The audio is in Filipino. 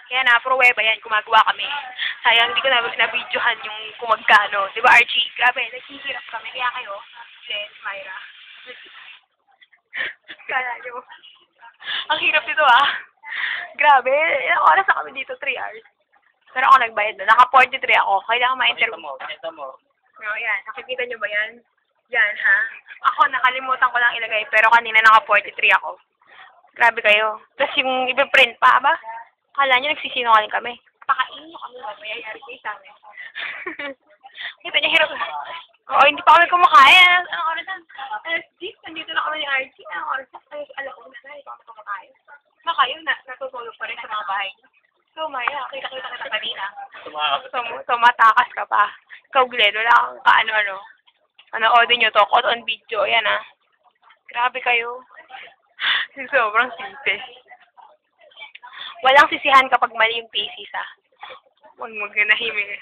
Kaya na, pruweba yan, gumagawa kami. Sayang, hindi ko na-videohan yung kung magkano. Di ba, Archie? Grabe, naghihirap kami. Kaya kayo, Jen, Myra. Kaya nyo. Ang hirap dito, ah. Grabe, ilang oras na kami dito, 3 hours. Pero ako nagbayad na. Naka-43 ako. Kailangan ma-interview. Pakita mo. No, yan. Nakikita nyo ba yan? Yan, ha? Ako, nakalimutan ko lang ilagay. Pero kanina naka-43 ako. Grabe kayo. Tapos yung ipiprint pa, ba? Akala nyo nagsisinungaling kami. Pakainin nyo kami. Mayayari kayo sa amin. Kita nyo, hirap. Oo, hindi pa kami kumakain. Anong oras na? Alas 10, nandito na kami ni Archie. Anong oras na? Alas alauna na. Hindi pa kami kumakain. Baka yun, natutulog pa rin sa mga bahay. So, Maya, kita-kita kita kanina. Tumatakas ka pa. Ikaw, Glenn, wala kang kaano-ano. Ano-order nyo to, caught on video. Ayan, ah. Grabe kayo. Sobrang simple. Walang sisihan kapag mali yung thesis, ah. Huwag magnanahimik.